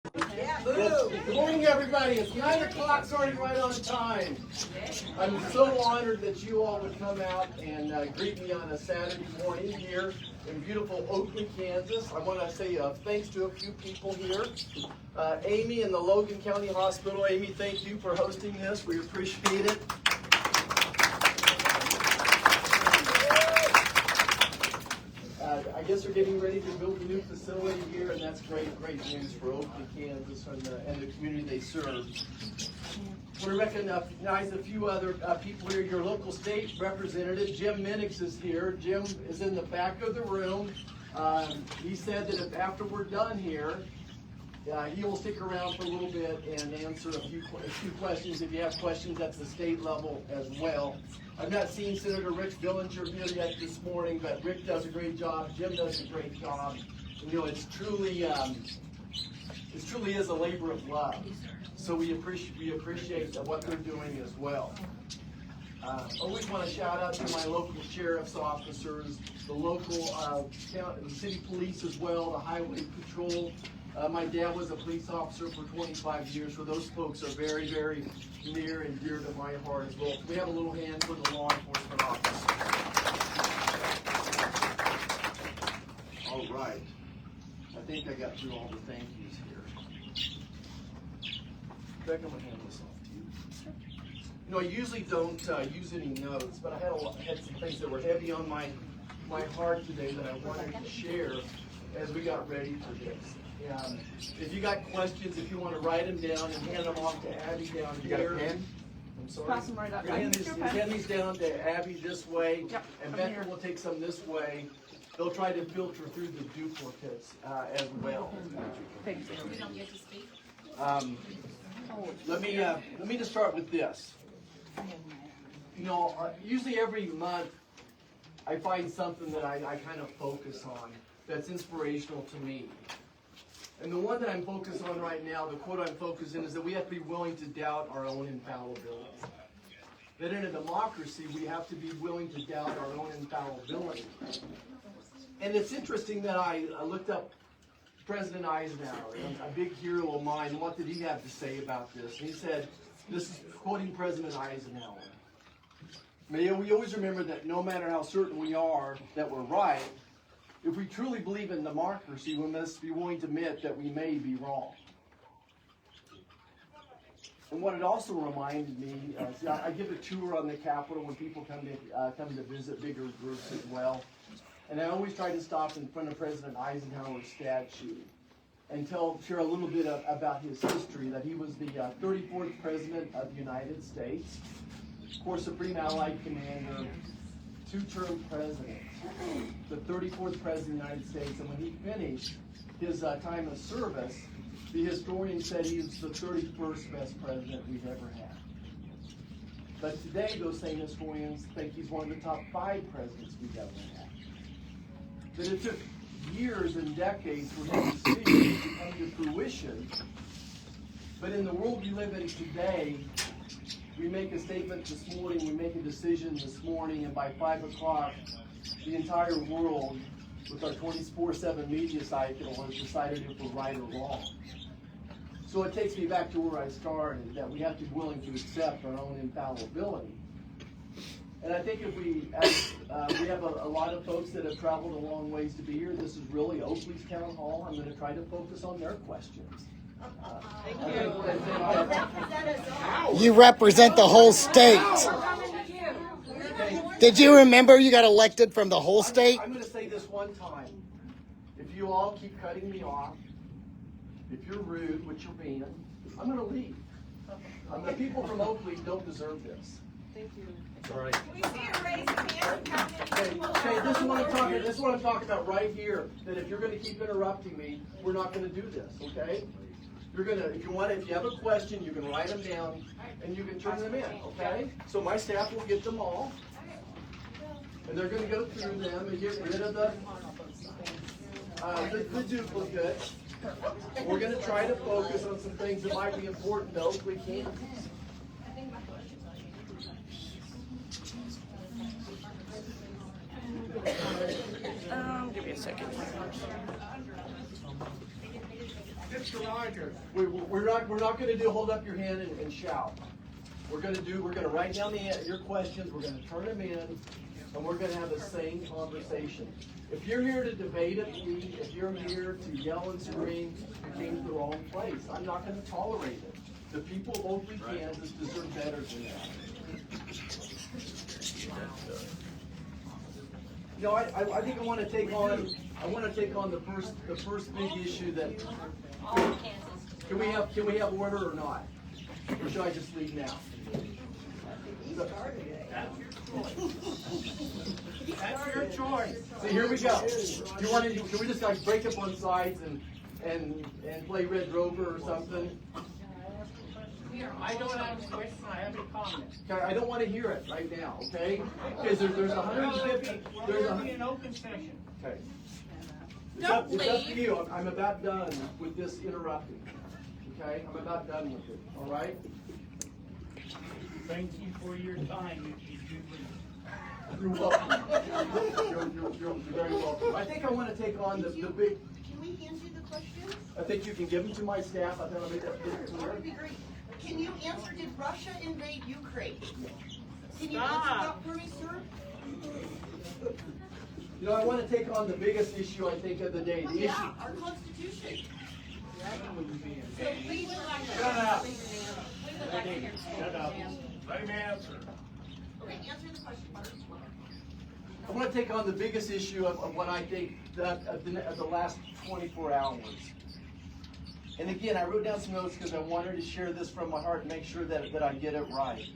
Good morning, everybody. It's 9 o'clock, starting right on time. I'm so honored that you all would come out and greet me on a Saturday morning here in beautiful Oakley, Kansas. I want to say thanks to a few people here. Amy in the Logan County Hospital. Amy, thank you for hosting this. We appreciate it. I guess they're getting ready to build a new facility here, and that's great news for Oakley, Kansas, and the community they serve. We recognize a few other people here. Your local state representative, Jim Minix, is here. Jim is in the back of the room. He said that if after we're done here, he will stick around for a little bit and answer a few questions if you have questions at the state level as well. I've not seen Senator Rick Dillinger here yet this morning, but Rick does a great job. Jim does a great job. You know, it truly is a labor of love. So we appreciate what they're doing as well. Always want to shout out to my local sheriff's officers, the local city police as well, the highway patrol. My dad was a police officer for 25 years, so those folks are very, very near and dear to my heart as well. We have a little hand for the law enforcement office. All right. I think I got through all the thank yous here. Beck, I'm going to hand this off to you. You know, I usually don't use any notes, but I had some things that were heavy on my heart today that I wanted to share as we got ready for this. If you got questions, if you want to write them down and hand them off to Abby down here. You got a pen? I'm sorry. Pass them right up. Hand these down to Abby this way, and Becca will take some this way. They'll try to filter through the duplicates as well. Thank you. We don't get to speak. Let me just start with this. You know, usually every month I find something that I kind of focus on that's inspirational to me. And the one that I'm focused on right now, the quote I'm focused in, is that we have to be willing to doubt our own infallibility. That in a democracy, we have to be willing to doubt our own infallibility. And it's interesting that I looked up President Eisenhower, a big hero of mine. What did he have to say about this? And he said, this is quoting President Eisenhower. May we always remember that no matter how certain we are that we're right, if we truly believe in democracy, we must be willing to admit that we may be wrong. And what it also reminded me, I give a tour on the Capitol when people come to visit bigger groups as well. And I always try to stop in front of President Eisenhower's statue and share a little bit about his history, that he was the 34th President of the United States, of course, Supreme Allied Commander, two-term president, the 34th President of the United States. And when he finished his time of service, the historian said he was the 31st best president we've ever had. But today, those same historians think he's one of the top 5 presidents we've ever had. But it took years and decades for his decisions to come to fruition. But in the world we live in today, we make a statement this morning, we make a decision this morning, and by 5 o'clock, the entire world, with our 24/7 media cycle, has decided if we're right or wrong. So it takes me back to where I started, that we have to be willing to accept our own infallibility. And I think if we have a lot of folks that have traveled a long ways to be here. This is really Oakley's Town Hall. I'm going to try to focus on their questions. Thank you. You represent the whole state. Did you remember you got elected from the whole state? I'm going to say this one time. If you all keep cutting me off, if you're rude, which you're being, I'm going to leave. The people from Oakley don't deserve this. Thank you. All right. Can we see a raise of hands? Okay, this is what I'm talking about right here. That if you're going to keep interrupting me, we're not going to do this. Okay? You're gonna, if you have a question, you can write them down and you can turn them in. Okay? So my staff will get them all, and they're going to go through them and get rid of the duplicates. We're going to try to focus on some things that might be important to Oakley, Kansas. Give me a second. Mr. Rogers. We're not going to do hold up your hand and shout. We're going to write down your questions. We're going to turn them in, and we're going to have the same conversation. If you're here to debate at me, if you're here to yell and scream, you came to the wrong place. I'm not going to tolerate it. The people of Oakley, Kansas deserve better than that. You know, I think I want to take on the first big issue that. Can we have order or not? Or should I just leave now? That's your choice. So here we go. Can we just like break up on sides and play Red Rover or something? I don't have a question, I have a comment. Okay, I don't want to hear it right now, okay? Because there's 150. There'll be an open session. Okay. Don't It's up to leave. you. I'm about done with this interrupting. Okay? I'm about done with it. All right? Thank you for your time, if you do leave. You're welcome. You're very welcome. I think I want to take on the big. Can we answer the questions? I think you can give them to my staff. I think I'll make that pretty That clear. would be great. Can you answer, did Russia invade Ukraine? Can you Stop. answer that for me, sir? You know, I want to take on the biggest issue I think of the day. The issue. Yeah, our Constitution. So please, Shut up. Shut up. Let him answer. okay, answer the question first. I want to take on the biggest issue of what I think of the last 24 hours. And again, I wrote down some notes because I wanted to share this from my heart and make sure that I get it right.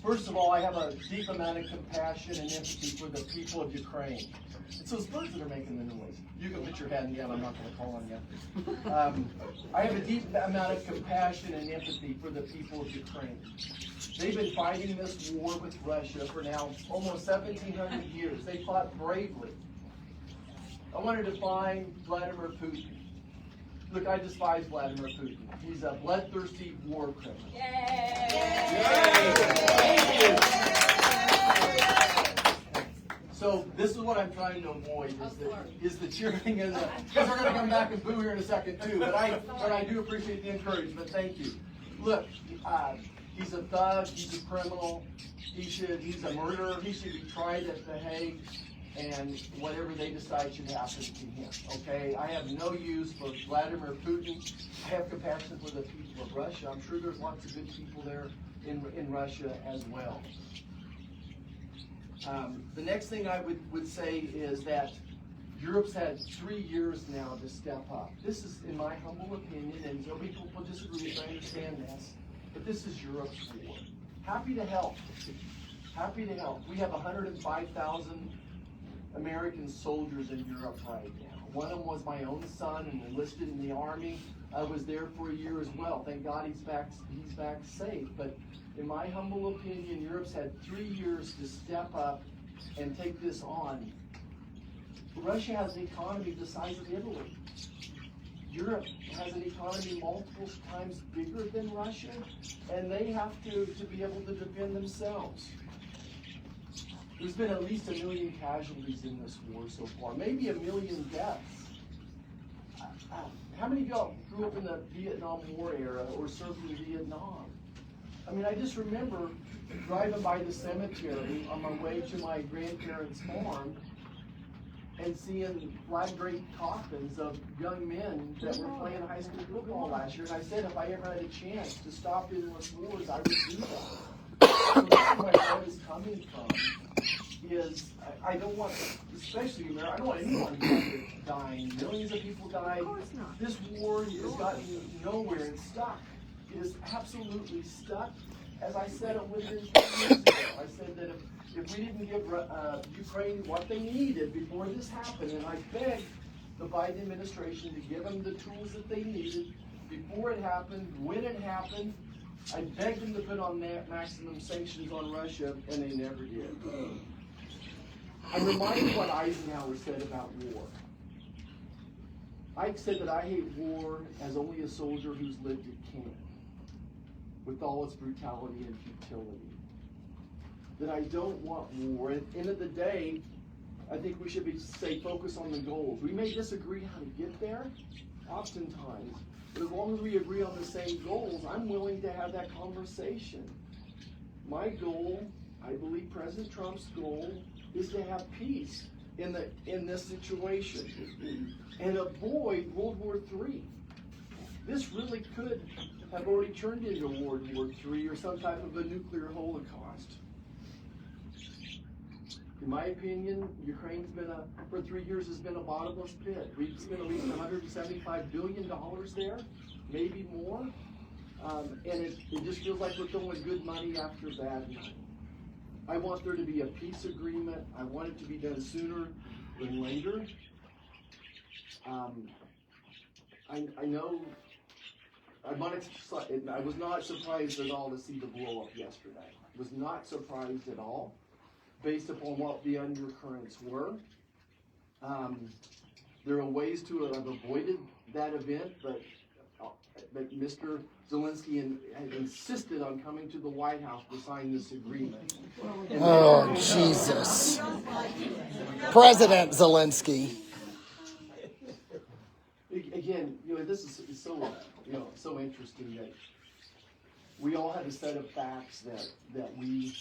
First of all, I have a deep amount of compassion and empathy for the people of Ukraine. It's those birds that are making the noise. You can put your hand down. I'm not going to call on you. I have a deep amount of compassion and empathy for the people of Ukraine. They've been fighting this war with Russia for now almost 1,700 years. They fought bravely. I want to define Vladimir Putin. Look, I despise Vladimir Putin. He's a bloodthirsty war criminal. So this is what I'm trying to avoid is the cheering and the because we're going to come back and boo here in a second too. But I do appreciate the encouragement. Thank you. Look, he's a thug. He's a criminal. He's a murderer. He should be tried at The Hague. And whatever they decide should happen to him. Okay? I have no use for Vladimir Putin. I have compassion for the people of Russia. I'm sure there's lots of good people there in Russia as well. The next thing I would say is that Europe's had 3 years now to step up. This is, in my humble opinion, and some people will disagree if I understand this, but this is Europe's war. Happy to help. Happy to help. We have 105,000 American soldiers in Europe right now. One of them was my own son and enlisted in the army. I was there for a year as well. Thank God he's back safe. But in my humble opinion, Europe's had 3 years to step up and take this on. Russia has an economy the size of Italy. Europe has an economy multiple times bigger than Russia, and they have to be able to defend themselves. There's been at least 1 million casualties in this war so far, maybe 1 million deaths. How many of y'all grew up in the Vietnam War era or served in Vietnam? I mean, I just remember driving by the cemetery on my way to my grandparents' farm and seeing flag draped coffins of young men that were playing high school football last year. And I said if I ever had a chance to stop endless wars, I would do that. So that's where I was coming from. Is I don't want, especially America, I don't want anyone dying. Millions of people died. This war has gotten nowhere. It's stuck. It is absolutely stuck. As I said within 2 years ago, I said that if we didn't give Ukraine what they needed before this happened, and I begged the Biden administration to give them the tools that they needed before it happened, when it happened, I begged them to put on maximum sanctions on Russia, and they never did. I'm reminded what Eisenhower said about war. Ike said that I hate war as only a soldier who's lived it can, with all its brutality and futility. That I don't want war. At the end of the day, I think we should stay focused on the goals. We may disagree how to get there. oftentimes. But as long as we agree on the same goals, I'm willing to have that conversation. My goal, I believe President Trump's goal, is to have peace in this situation and avoid World War III. This really could have already turned into World War III or some type of a nuclear holocaust. In my opinion, Ukraine's been for 3 years has been a bottomless pit. We've spent at least $175 billion there, maybe more. And it just feels like we're throwing good money after bad money. I want there to be a peace agreement. I want it to be done sooner than later. I know I was not surprised at all to see the blow up yesterday. Was not surprised at all, based upon what the undercurrents were. There are ways to have avoided that event, but Mr. Zelensky had insisted on coming to the White House to sign this agreement. Oh, Jesus. President Zelensky. Again, this is so, so interesting that we all have a set of facts that we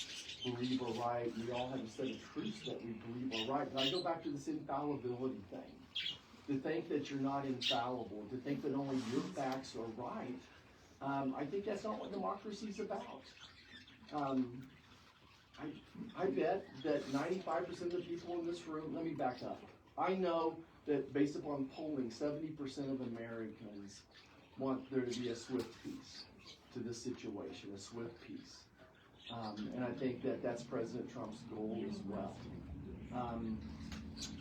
believe are right. We all have a set of truths that we believe are right. And I go back to this infallibility thing. To think that you're not infallible, to think that only your facts are right, I think that's not what democracy is about. I bet that 95% of the people in this room, let me back up. I know that based upon polling, 70% of Americans want there to be a swift peace to this situation, a swift peace. And I think that that's President Trump's goal as well.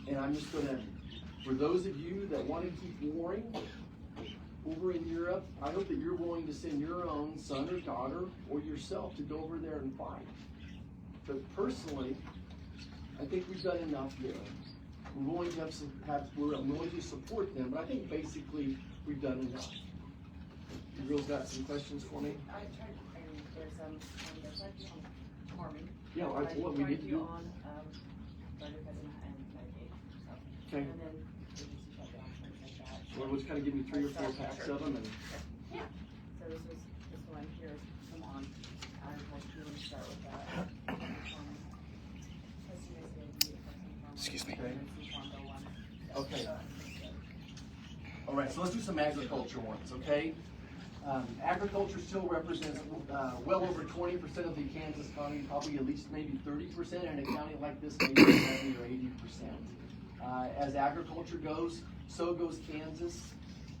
And I'm just going to, for those of you that want to keep warring over in Europe, I hope that you're willing to send your own son or daughter or yourself to go over there and fight. But personally, I think we've done enough there. We're willing to we're willing to support them, but I think basically we've done enough. You girls got some questions for me? I tried, there's on farming. Yeah, what we need to do. On, budget president and Medicaid, so. Okay. And then agency shutdown, things like that. Well, we'll just kind of give you 3 or 4 packs of them. And Yeah. So this one here is come on. I would like to start with that. Excuse me. Okay. All right, so let's do some agriculture ones, okay? Agriculture still represents well over 20% of the Kansas economy, probably at least maybe 30%, and in a county like this, maybe 70 or 80%. As agriculture goes, so goes Kansas.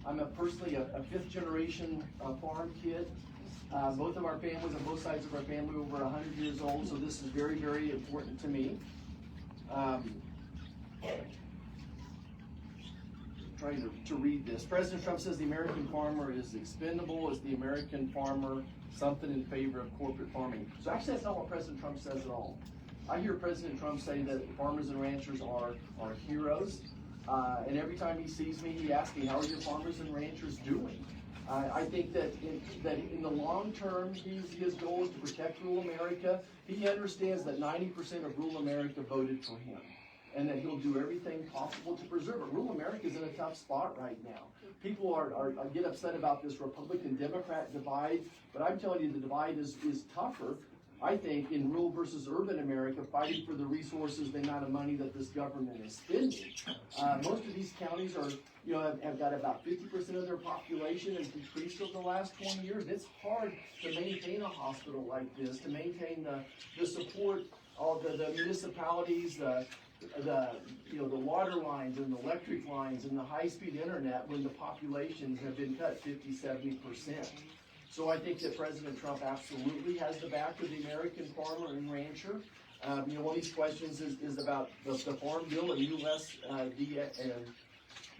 I'm personally a 5th generation farm kid. Both of our families, on both sides of our family, over 100 years old, so this is very, very important to me. Trying to read this. President Trump says the American farmer is expendable. Is the American farmer something in favor of corporate farming? So actually that's not what President Trump says at all. I hear President Trump say that farmers and ranchers are heroes. And every time he sees me, he asks me, how are your farmers and ranchers doing? I think that in the long term, his goal is to protect rural America. He understands that 90% of rural America voted for him, and that he'll do everything possible to preserve it. Rural America is in a tough spot right now. People are get upset about this Republican-Democrat divide, but I'm telling you the divide is tougher, I think, in rural versus urban America, fighting for the resources, the amount of money that this government is spending. Most of these counties are, have got about 50% of their population has decreased over the last 20 years. It's hard to maintain a hospital like this, to maintain the support of the municipalities, the water lines and the electric lines and the high-speed internet when the populations have been cut 50-70%. So I think that President Trump absolutely has the back of the American farmer and rancher. One of these questions is about the Farm Bill and USAID.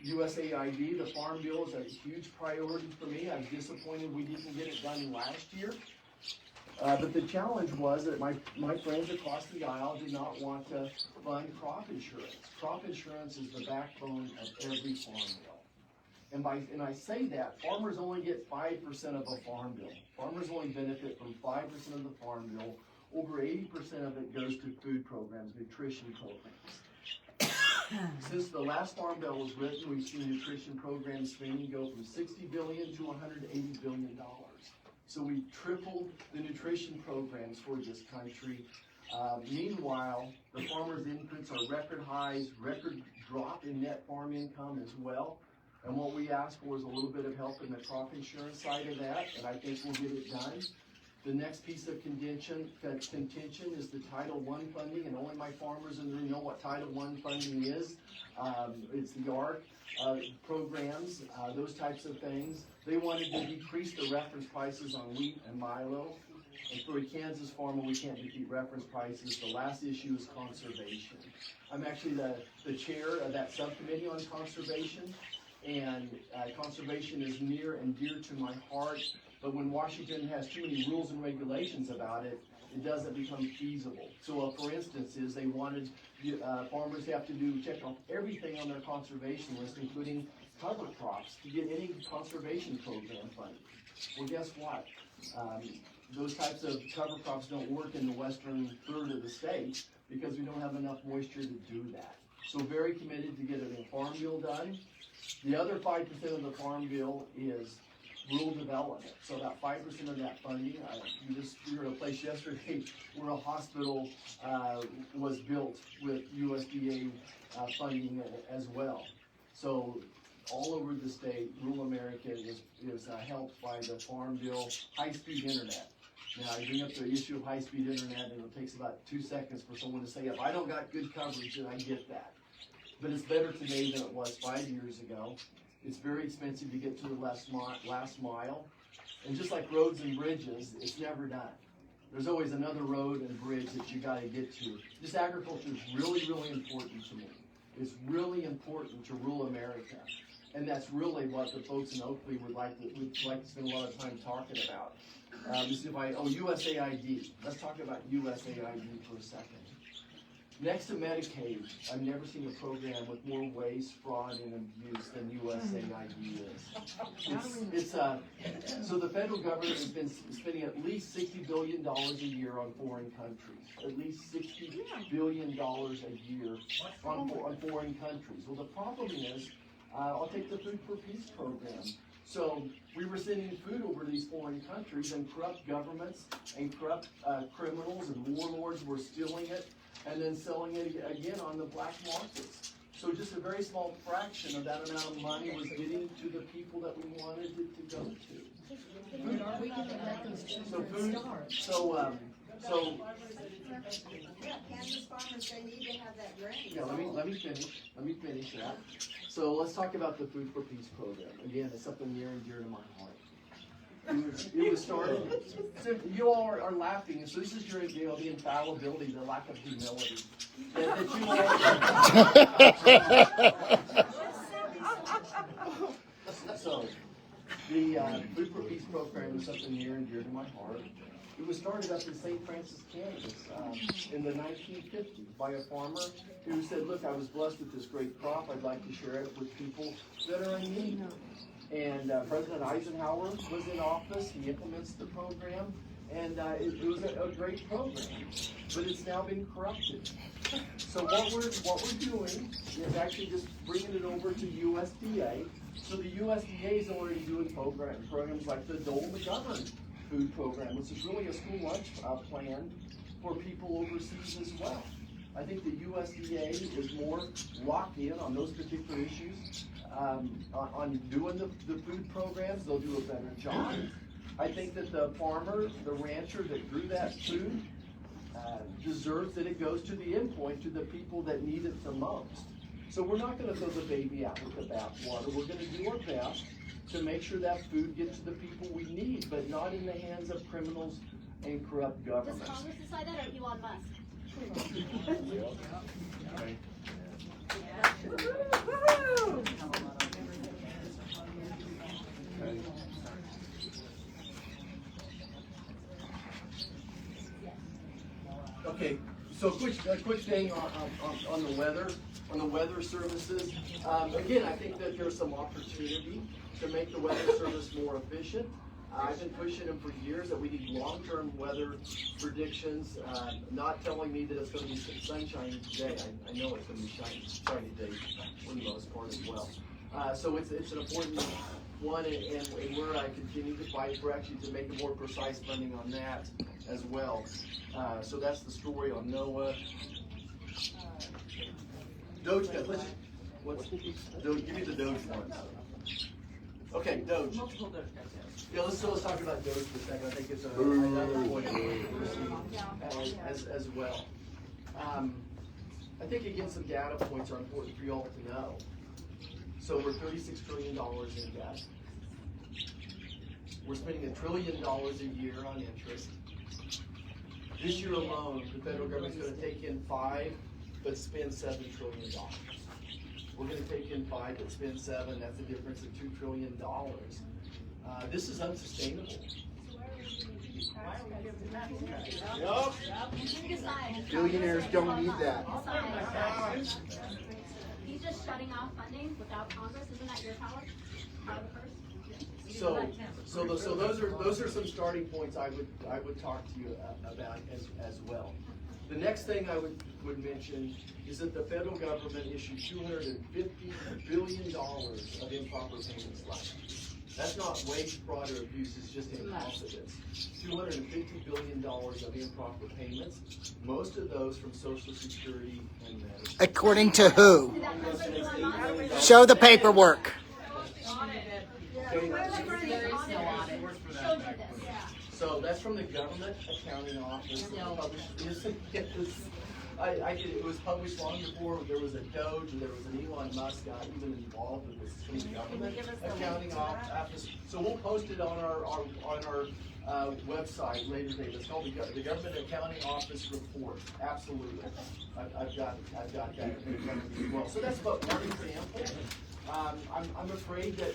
The Farm Bill is a huge priority for me. I'm disappointed we didn't get it done last year. But the challenge was that my friends across the aisle did not want to fund crop insurance. Crop insurance is the backbone of every farm bill. And I say that, farmers only get 5% of a farm bill. Farmers only benefit from 5% of the farm bill. Over 80% of it goes to food programs, nutrition programs. Since the last Farm Bill was written, we've seen nutrition program spending go from $60 billion to $180 billion. So we've tripled the nutrition programs for this country. Meanwhile, the farmers' inputs are record highs, record drop in net farm income as well. And what we ask for is a little bit of help in the crop insurance side of that, and I think we'll get it done. The next piece of contention is the Title I funding, and only my farmers in the room know what Title I funding is. It's the ARC programs, those types of things. They wanted to decrease the reference prices on wheat and milo. And for a Kansas farmer, we can't defeat reference prices. The last issue is conservation. I'm actually the chair of that subcommittee on conservation, and conservation is near and dear to my heart. But when Washington has too many rules and regulations about it, it doesn't become feasible. So, for instance, they wanted farmers to have to check off everything on their conservation list, including cover crops, to get any conservation program funding. Well, guess what? Those types of cover crops don't work in the western third of the state because we don't have enough moisture to do that. So, very committed to get a farm bill done. The other 5% of the farm bill is rural development. So about 5% of that funding, we were at a place yesterday where a hospital was built with USDA funding as well. So all over the state, rural America is helped by the farm bill, high-speed internet. Now, I bring up the issue of high-speed internet, and it takes about 2 seconds for someone to say, if I don't got good coverage, then I get that. But it's better today than it was 5 years ago. It's very expensive to get to the last mile. And just like roads and bridges, it's never done. There's always another road and bridge that you got to get to. This agriculture is really, really important to me. It's really important to rural America. And that's really what the folks in Oakley would like to spend a lot of time talking about. USAID. Let's talk about USAID for a second. Next to Medicaid, I've never seen a program with more waste, fraud, and abuse than USAID is. So the federal government has been spending at least $60 billion a year on foreign countries. At least $60 billion a year on foreign countries. Well, the problem is, I'll take the Food for Peace program. So we were sending food over to these foreign countries, and corrupt governments and corrupt criminals and warlords were stealing it and then selling it again on the black markets. So just a very small fraction of that amount of money was getting to the people that we wanted it to go to. Kansas farmers, they need to have that grain. Yeah, let me finish that. So let's talk about the Food for Peace program. Again, it's something near and dear to my heart. It was started. So you all are laughing, so this is your the infallibility, the lack of humility. So the Food for Peace program is something near and dear to my heart. It was started up in St. Francis, Kansas, in the 1950s by a farmer who said, "Look, I was blessed with this great crop. I'd like to share it with people that are in need." And President Eisenhower was in office. He implements the program, and it was a great program. But it's now been corrupted. So what we're doing is actually just bringing it over to USDA. So the USDA is already doing programs like the Dole McGovern food program, which is really a school lunch plan for people overseas as well. I think the USDA is more locked in on those particular issues. On doing the food programs, they'll do a better job. I think that the farmer, the rancher that grew that food, deserves that it goes to the endpoint, to the people that need it the most. So we're not going to throw the baby out with the bathwater. We're going to do our best to make sure that food gets to the people we need, but not in the hands of criminals and corrupt governments. Does Congress decide that, or Elon Musk? Okay, so quick thing on the weather services. Again, I think that there's some opportunity to make the weather service more efficient. I've been pushing them for years that we need long-term weather predictions, not telling me that it's gonna be sunshiny today. I know it's gonna be shiny day for the most part as well. So it's an important one, and we're continue to fight for actually to make a more precise funding on that as well. So that's the story on NOAA. Doge, Doge, give me the Doge ones. Okay, Doge. Multiple Doge guys, yes. Yeah, let's talk about Doge for a second. I think it's another point as well. I think again some data points are important for you all to know. So we're $36 trillion in debt. We're spending $1 trillion a year on interest. This year alone, the federal government's going to take in 5, but spend $7 trillion. We're going to take in 5, but spend 7. That's a difference of $2 trillion. This is unsustainable. Billionaires don't need that. He's just shutting off funding without Congress. Isn't that your power? So those are some starting points I would talk to you about as well. The next thing I would mention is that the federal government issued $250 billion of improper payments last year. That's not waste, fraud, or abuse, it's just incompetence. $250 billion of improper payments, most of those from Social Security and Medicare. According to who? Show the paperwork. So that's from the Government Accounting Office. It was published long before there was a Doge and there was an Elon Musk guy even involved with this from the Government Accounting Office. So we'll post it on our website later today. It's called the Government Accounting Office Report. Absolutely, I've got that in front of me as well. So that's about one example. I'm afraid that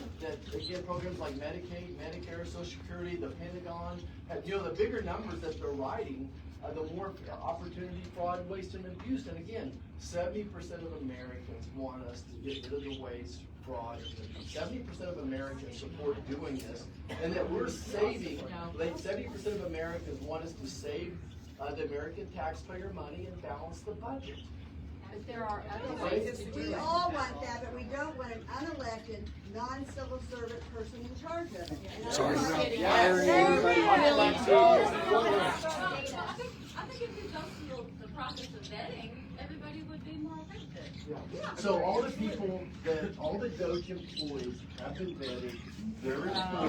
again programs like Medicaid, Medicare, Social Security, the Pentagon, the bigger numbers that they're writing, the more opportunity, fraud, waste, and abuse. And again, 70% of Americans want us to get rid of the waste, fraud, and abuse. 70% of Americans support doing this, and that we're saving. 70% of Americans want us to save the American taxpayer money and balance the budget. But there are other ways to do it. We all want that, but we don't want an unelected, non-civil servant person in charge of it. Sorry. I think if you go through the process of vetting, everybody would be more effective. So all the Doge employees have been vetted. They're responsible.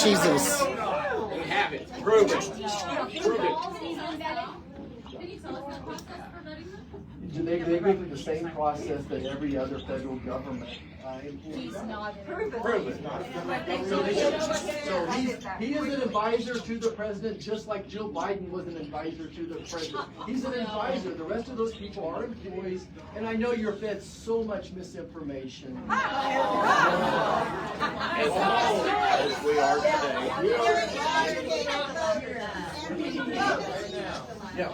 Jesus. They have it. Prove it. Prove it. Can you tell us the process for vetting them? They go through the same process that every other federal government employee He's does. not. Prove it. So he is an advisor to the president, just like Joe Biden was an advisor to the president. He's an advisor. The rest of those people are employees, and I know you're fed so much misinformation. As we are Yeah.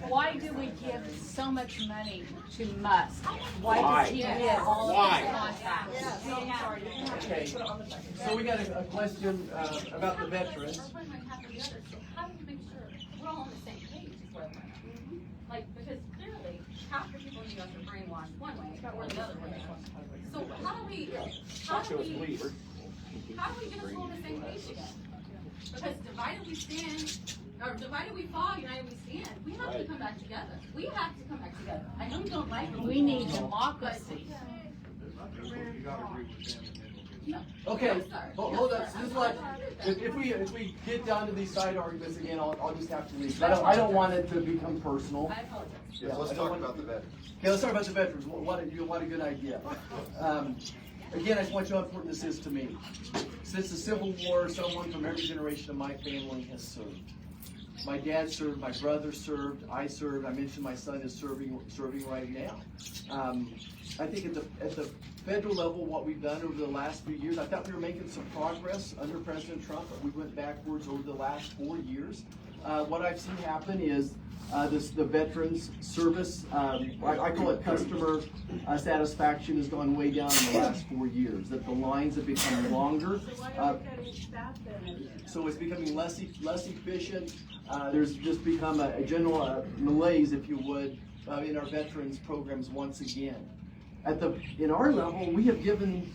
Why do we give so much money to Musk? Why does he get all of Why? these contracts? Okay. So we got a question about the veterans. Our point might have to be other, so how do we make sure we're all on the same page is where we're at? Like, because clearly, half the people in the US are brainwashed one way or the other way. So how do we get us all on the same page again? Because divided we stand, or divided we fall, united we stand. We have to come back together. We have to come back together. I know you don't like it. We need democracy. Okay, hold on. This is what, if we get down to these side arguments again, I'll just have to leave. I don't want it to become personal. I apologize. Yeah, Let's talk about the veterans. Okay, let's talk about the veterans. What a good idea. Again, I just want you to know how important this is to me. Since the Civil War, someone from every generation of my family has served. My dad served, my brother served, I served. I mentioned my son is serving right now. I think at the federal level, what we've done over the last few years, I thought we were making some progress under President Trump, but we went backwards over the last 4 years. what I've seen happen is the veterans service, I call it customer satisfaction has gone way down in the last 4 years, that the lines have become longer. So it's becoming less efficient. There's just become a general malaise, if you would, in our veterans programs once again. In our level, we have given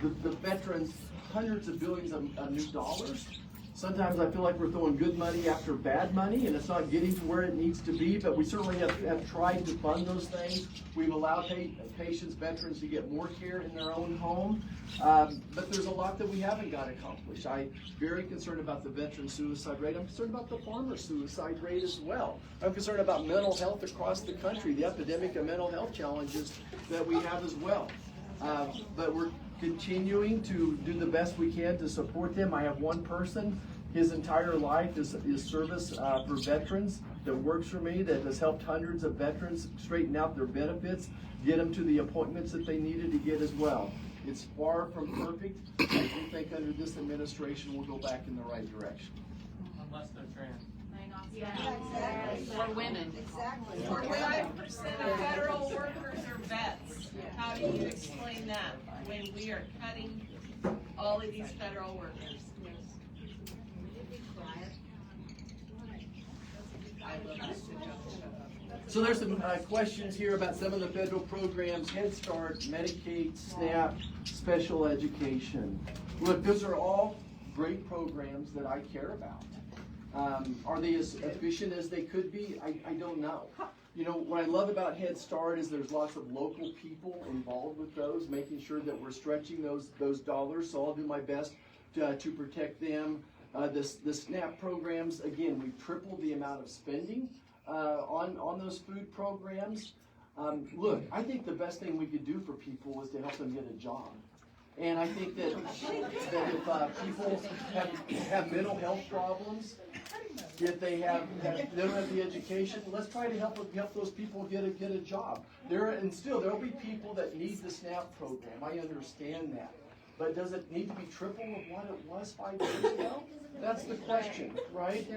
the veterans hundreds of billions of new dollars. Sometimes I feel like we're throwing good money after bad money, and it's not getting to where it needs to be, but we certainly have tried to fund those things. We've allowed patients, veterans, to get more care in their own home, but there's a lot that we haven't got accomplished. I'm very concerned about the veteran suicide rate. I'm concerned about the farmer suicide rate as well. I'm concerned about mental health across the country, the epidemic of mental health challenges that we have as well. But we're continuing to do the best we can to support them. I have one person, his entire life is service for veterans that works for me, that has helped hundreds of veterans straighten out their benefits, get them to the appointments that they needed to get as well. It's far from perfect. I do think under this administration we'll go back in the right direction. Unless they're trans. Or women. Exactly. 45% of federal workers are vets. How do you explain that when we are cutting all of these federal workers? So there's some questions here about some of the federal programs: Head Start, Medicaid, SNAP, special education. Look, those are all great programs that I care about. Are they as efficient as they could be? I don't know. You know, what I love about Head Start is there's lots of local people involved with those, making sure that we're stretching those dollars, so I'll do my best to protect them. The SNAP programs, again, we've tripled the amount of spending on those food programs. Look, I think the best thing we could do for people is to help them get a job. And I think that if people have mental health problems, if they don't have the education, let's try to help those people get a job. There'll be people that need the SNAP program. I understand that. But does it need to be triple of what it was 5 years ago? That's the question, right?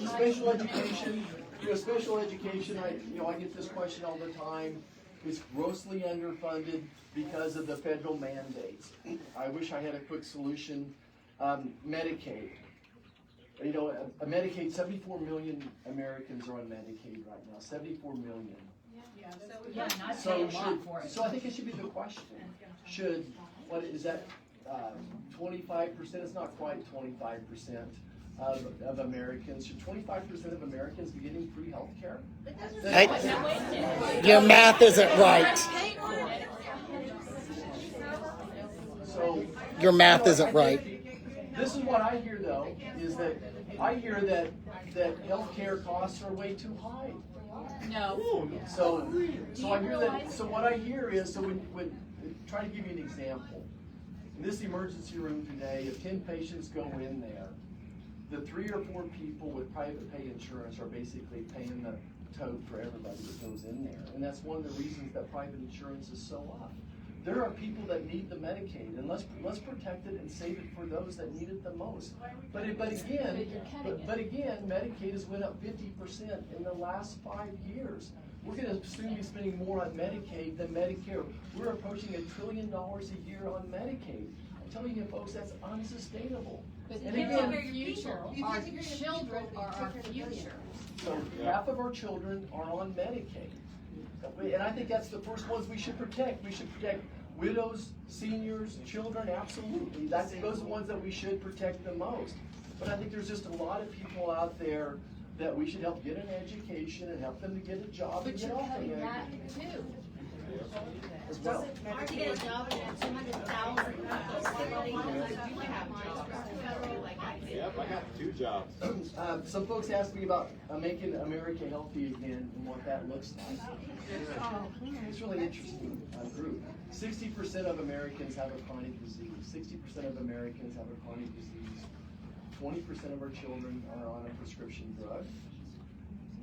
Special education, special education. I get this question all the time. It's grossly underfunded because of the federal mandates. I wish I had a quick solution. Medicaid. Medicaid, 74 million Americans are on Medicaid right now. 74 million. So I think it should be the question. What is that, 25%? It's not quite 25% of Americans. Should 25% of Americans be getting free health care? Your math isn't right. So Your math isn't right. This is what I hear, though, is that I hear that health care costs are way too high. No. So I hear that. So what I hear is, when try to give you an example. In this emergency room today, if 10 patients go in there, the 3 or 4 people with private pay insurance are basically paying the tote for everybody that goes in there. And that's one of the reasons that private insurance is so up. There are people that need the Medicaid, and let's protect it and save it for those that need it the most. But again, Medicaid has went up 50% in the last 5 years. We're going to soon be spending more on Medicaid than Medicare. We're approaching $1 trillion a year on Medicaid. I'm telling you, folks, that's unsustainable. But And kids again, are our future. Our children are our future. so half of our children are on Medicaid. And I think that's the first ones we should protect. We should protect widows, seniors, children, absolutely. Those are the ones that we should protect the most. But I think there's just a lot of people out there that we should help get an education and help them to get a job. But and you're get off cutting the that Medicaid too. as well. To get a job and have 200,000 Yep, I got 2 jobs. Some folks asked me about making America healthy again and what that looks like. It's really interesting group. 60% of Americans have a chronic disease. 60% of Americans have a chronic disease. 20% of our children are on a prescription drug.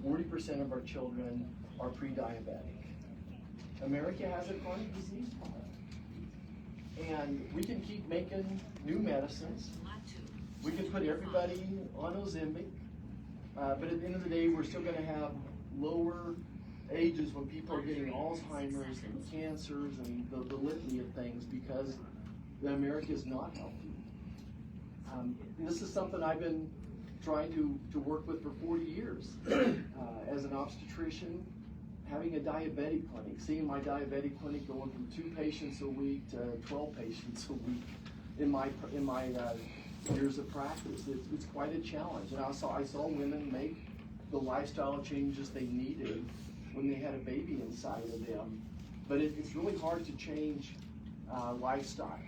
40% of our children are pre-diabetic. America has a chronic disease problem. And we can keep making new medicines. We can put everybody on Ozempic. But at the end of the day, we're still gonna have lower ages when people are getting Alzheimer's and cancers and the litany of things because America is not healthy. This is something I've been trying to work with for 40 years. As an obstetrician, having a diabetic clinic, seeing my diabetic clinic going from 2 patients a week to 12 patients a week in my years of practice. It's quite a challenge. And I saw women make the lifestyle changes they needed when they had a baby inside of them. But it's really hard to change lifestyles.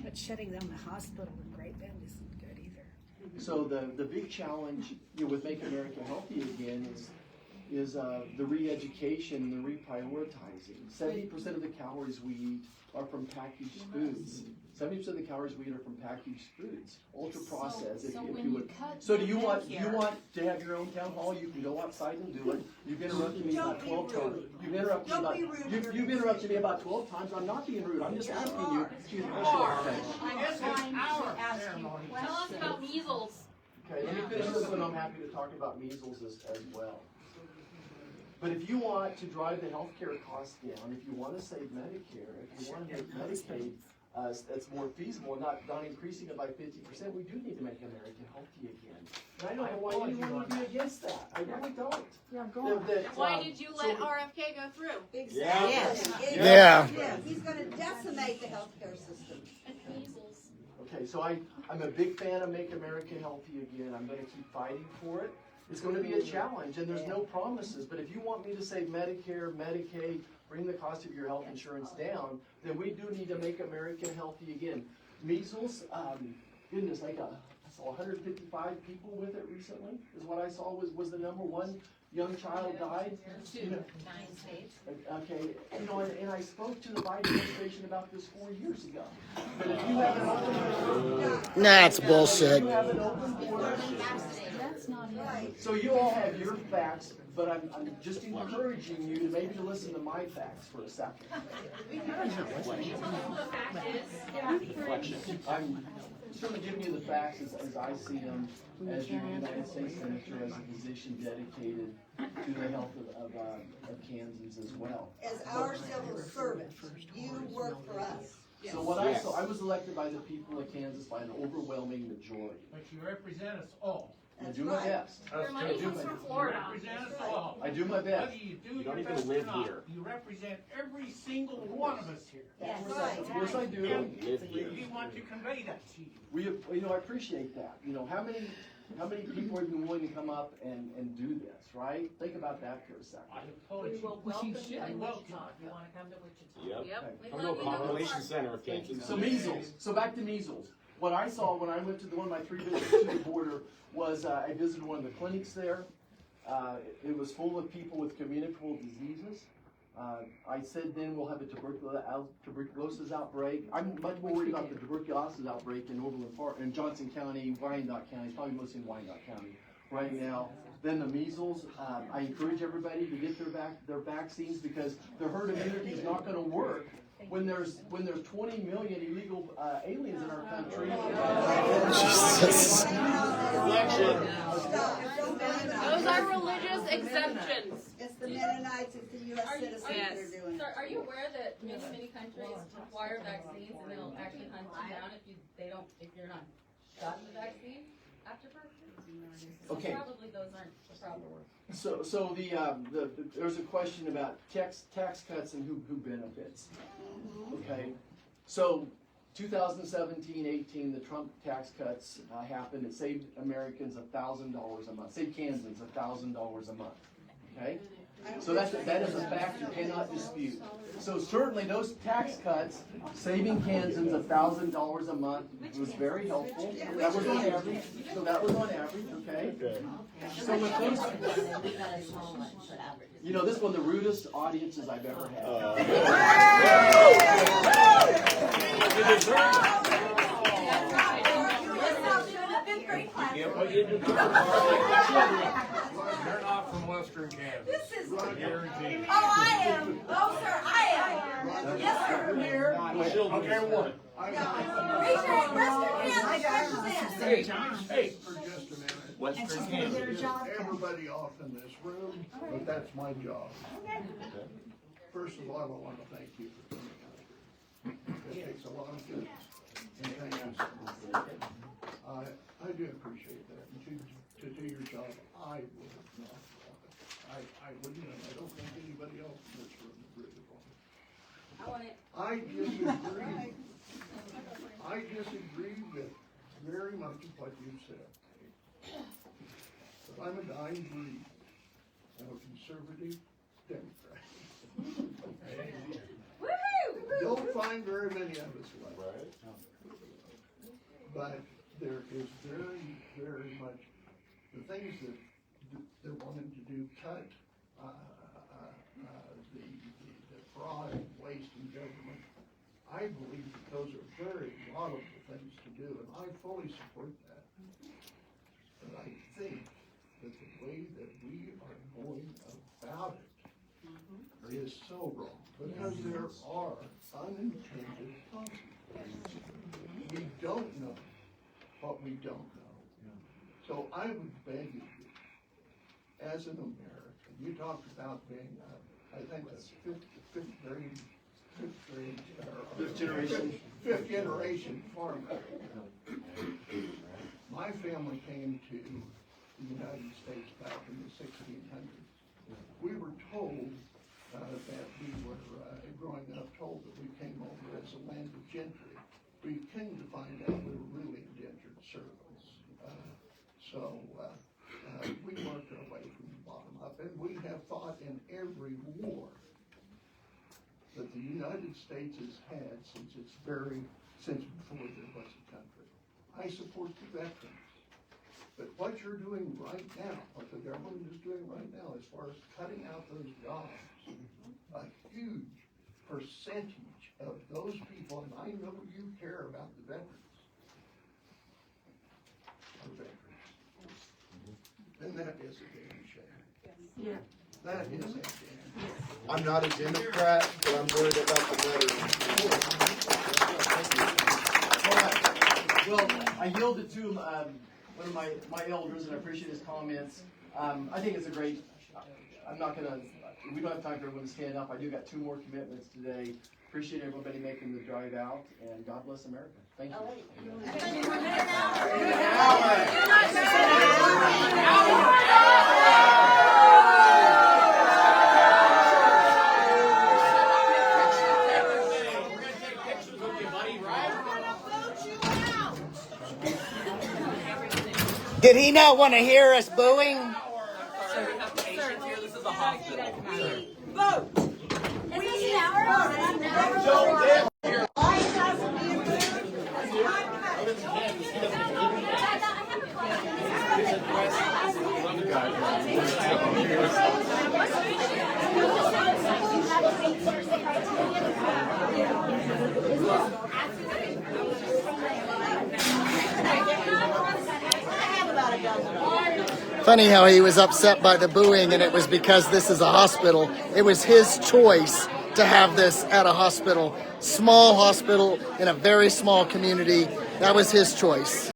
But shutting down the hospital in Great Bend isn't good either. So the big challenge, with Make America Healthy Again is the re-education, the reprioritizing. 70% of the calories we eat are from packaged foods. 70% of the calories we eat are from packaged foods, ultra processed. So do you want to have your own town hall? You can go outside and do it. You've interrupted me about 12 times. You've interrupted me about 12 times. I'm not being rude. I'm just asking you. Excuse me. Tell us about measles. Okay, let me finish this one. I'm happy to talk about measles as well. But if you want to drive the healthcare costs down, if you want to save Medicare, if you want to make Medicaid that's more feasible, not increasing it by 50%, we do need to make America healthy again. And I don't know why anyone would be against that. I really don't. Yeah, go on. Why did you let RFK go through? Exactly. Yeah. Yeah, he's gonna decimate the healthcare system. Measles. Okay, so I'm a big fan of Make America Healthy Again. I'm going to keep fighting for it. It's going to be a challenge, and there's no promises. But if you want me to save Medicare, Medicaid, bring the cost of your health insurance down, then we do need to make America healthy again. Measles, goodness, I saw 155 people with it recently, is what I saw was the number. One young child died. 9 states. Okay, and I spoke to the Biden administration about this 4 years ago. But if you haven't opened That's bullshit. you haven't opened borders, That's not it. so you all have your facts, but I'm just encouraging you to maybe listen to my facts for a second. I'm sort of giving you the facts as I see them, as your United States Senator, as a physician dedicated to the health of Kansans as well. As our civil servant, you work for us. So what I saw, I was elected by the people of Kansas by an overwhelming majority. But you represent us all. I do my best. Your money comes from Florida. You represent us all. I do my best. Whether you do You don't your even best live or not, here. you represent every single one of us here. That's Yes, right. I do. Live here. We want to convey that to you. I appreciate that. How many people have been willing to come up and do this, right? Think about that for a second. I have told you. welcome you you should to welcome. Wichita if you wanna come to Wichita. Yep. We Come love to you. a population center of Kansas. So measles. So back to measles. What I saw when I went to one of my 3 visits to the border was I visited one of the clinics there. It was full of people with communicable diseases. I said then we'll have a tuberculosis outbreak. I'm much more worried about the tuberculosis outbreak in Overland Park, in Johnson County, Wyandotte County. It's probably mostly in Wyandotte County right now. Then the measles. I encourage everybody to get their vaccines because the herd immunity is not going to work when there's 20 million illegal aliens in our country. Jesus. Those are religious exemptions. It's the Mennonites, it's the U.S. citizens that are doing it. Sir, are you aware that many countries require vaccines and they'll actually hunt you down if you're not gotten the vaccine after birth? Okay. Probably those aren't the problem. So there's a question about tax cuts and who benefits. Okay, so 2017-18, the Trump tax cuts happened. It saved Americans $1,000 a month. Saved Kansans $1,000 a month. Okay, so that is a fact you cannot dispute. So certainly those tax cuts, saving Kansans $1,000 a month, was very helpful. That was on average. So that was on average. Okay. So with those, this is one of the rudest audiences I've ever had. You're not from Western Kansas. This is. Guaranteed. Oh, I am. Oh, sir, I am. Yes, sir. Here. Okay, one. Raise your hand. Western Kansas represents. Hey, for just a minute. Western Kansas. Everybody off in this room, but that's my job. First of all, I want to thank you for coming out here. It takes a lot of guts, and thank you so much. I do appreciate that, and to do your job, I would not. I wouldn't, and I don't think anybody else in this room would really want it. I want it. I disagree with very much of what you said. But I'm a dying breed. I'm a conservative Democrat. Don't find very many of us left. But there is very, very much, the things that they're wanting to do, cut the fraud and waste in government. I believe that those are very laudable things to do, and I fully support that. But I think that the way that we are going about it is so wrong, because there are unintended consequences. We don't know what we don't know. So I would beg you, as an American, you talked about being, I think that's fifth generation farmer. My family came to the United States back in the 1600s. We were told that we were, growing up, told that we came over as a land of gentry. We came to find out we were really indentured servants. We worked our way from the bottom up, and we have fought in every war that the United States has had since before there was a country. I support the veterans. But what you're doing right now, what the government is doing right now, as far as cutting out those jobs, a huge percentage of those people, and I know you care about the veterans, are veterans. And that is a damn shame. Yeah. That is a damn shame. I'm not a Democrat, but I'm worried about the veterans. All right. Well, I yielded to one of my elders, and I appreciate his comments. I think it's a great, we don't have time for everyone to stand up. I do got 2 more commitments today. Appreciate everybody making the drive out, and God bless America. Thank you. Did he not want to hear us booing? Sir, we have patients here. This is a hospital. Funny how he was upset by the booing, and it was because this is a hospital. It was his choice to have this at a hospital, small hospital in a very small community. That was his choice.